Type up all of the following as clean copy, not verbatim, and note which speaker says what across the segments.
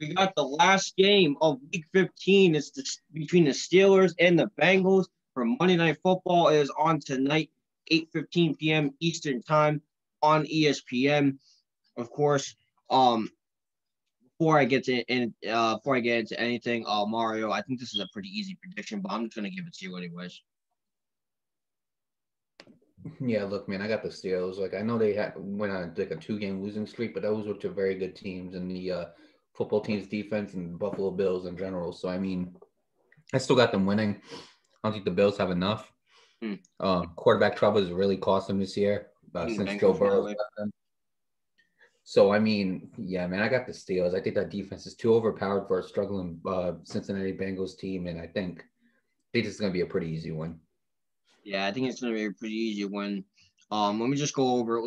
Speaker 1: We got the last game of Week 15. It's between the Steelers and the Bengals for Monday Night Football. It is on tonight, 8:15 p.m. Eastern Time on ESPN. Of course, before I get into anything, Mario, I think this is a pretty easy prediction, but I'm just gonna give it to you anyways.
Speaker 2: Yeah, look, man, I got the Steelers. Like, I know they went on like a 2-game losing streak, but those were two very good teams, and the football team's defense and Buffalo Bills in general. So, I mean, I still got them winning. I don't think the Bills have enough. Quarterback trouble has really cost them this year since Joe Burrow left them. So, I mean, yeah, man, I got the Steelers. I think that defense is too overpowered for a struggling Cincinnati Bengals team, and I think this is going to be a pretty easy one.
Speaker 1: Yeah, I think it's going to be a pretty easy one. Let me just go over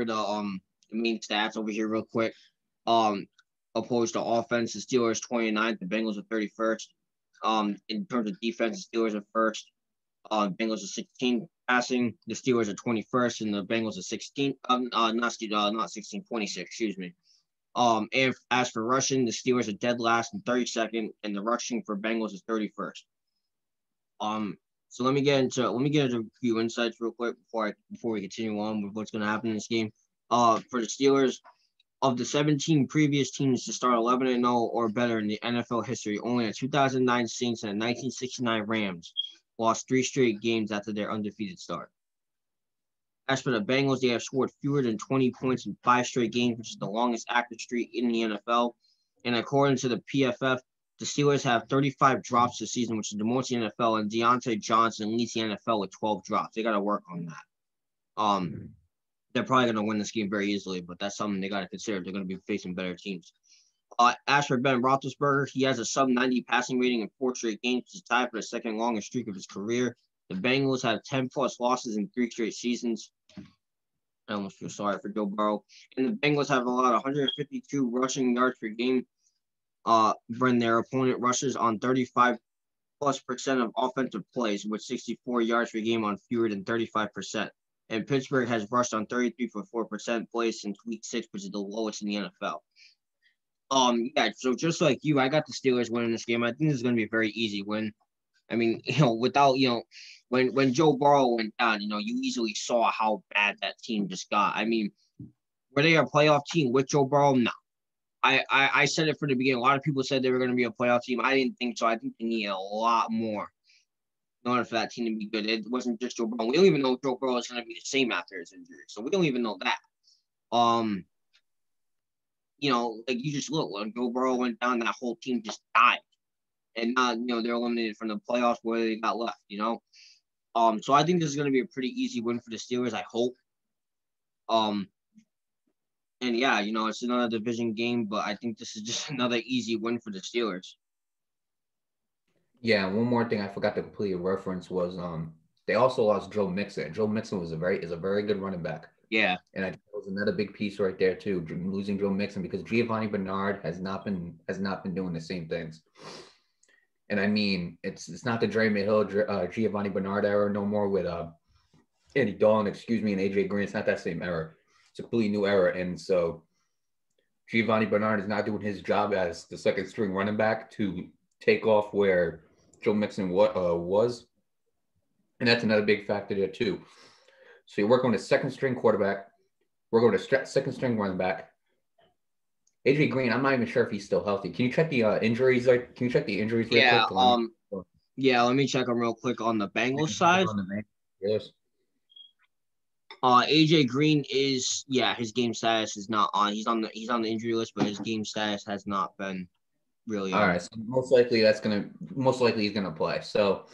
Speaker 1: the main stats over here real quick. Opposed to offense, the Steelers 29th, the Bengals are 31st. In terms of defense, the Steelers are first. Bengals are 16th passing. The Steelers are 21st, and the Bengals are 16th. Not 16, 26. Excuse me. And as for rushing, the Steelers are dead last and 32nd, and the rushing for Bengals is 31st. So let me get into a few insights real quick before we continue on with what's going to happen in this game. For the Steelers, of the 17 previous teams to start 11-0 or better in the NFL history, only the 2009 Saints and the 1969 Rams lost 3 straight games after their undefeated start. As for the Bengals, they have scored fewer than 20 points in 5 straight games, which is the longest active streak in the NFL. And according to the PFF, the Steelers have 35 drops this season, which is the most in the NFL, and Deontay Johnson leads the NFL with 12 drops. They got to work on that. They're probably going to win this game very easily, but that's something they got to consider. They're going to be facing better teams. As for Ben Roethlisberger, he has a sub-90 passing rating in 4 straight games, which is tied for the second longest streak of his career. The Bengals have 10-plus losses in 3 straight seasons. I almost feel sorry for Joe Burrow. And the Bengals have allowed 152 rushing yards per game. When their opponent rushes on 35+% of offensive plays with 64 yards per game on fewer than 35%. And Pittsburgh has rushed on 33.4% plays since week 6, which is the lowest in the NFL. Yeah, so just like you, I got the Steelers winning this game. I think this is going to be a very easy win. I mean, when Joe Burrow went down, you easily saw how bad that team just got. I mean, were they a playoff team with Joe Burrow? No. I said it from the beginning. A lot of people said they were going to be a playoff team. I didn't think so. I think they need a lot more in order for that team to be good. It wasn't just Joe Burrow. We don't even know if Joe Burrow is going to be the same after his injury. So we don't even know that. Like you just look, when Joe Burrow went down, that whole team just died. And now, they're eliminated from the playoffs where they got left, So I think this is going to be a pretty easy win for the Steelers, I hope. And yeah, it's another division game, but I think this is just another easy win for the Steelers.
Speaker 2: Yeah, one more thing I forgot to completely reference was they also lost Joe Mixon. Joe Mixon is a very good running back.
Speaker 1: Yeah.
Speaker 2: And I think that was another big piece right there too, losing Joe Mixon, because Giovanni Bernard has not been doing the same things. And I mean, it's not the Dre Hill, Giovanni Bernard era no more with Andy Dalton, and AJ Green. It's not that same era. It's a completely new era. And so Giovanni Bernard is not doing his job as the second string running back to take off where Joe Mixon was. And that's another big factor there too. So you're working with a second string quarterback. We're going to second string running back. AJ Green, I'm not even sure if he's still healthy. Can you check the injuries? Can you check the injuries?
Speaker 1: Yeah. Yeah. Let me check them real quick on the Bengals side.
Speaker 2: Yes.
Speaker 1: AJ Green is, his game status is not on. He's on the injury list, but his game status has not been really on.
Speaker 2: All right. So most likely he's gonna play. So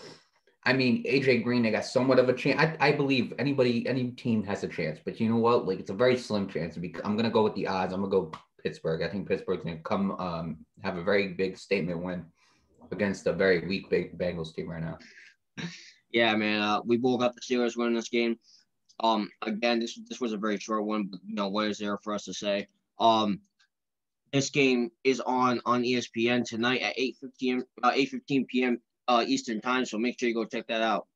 Speaker 2: I mean, AJ Green, they got somewhat of a chance. I believe any team has a chance, but you know what? Like, it's a very slim chance. I'm going to go with the odds. I'm going to go Pittsburgh. I think Pittsburgh's going to come have a very big statement win against a very weak Bengals team right now.
Speaker 1: Yeah, man. We both got the Steelers winning this game. Again, this was a very short one, but what is there for us to say? This game is on ESPN tonight at 8:15 p.m. Eastern time, so make sure you go check that out.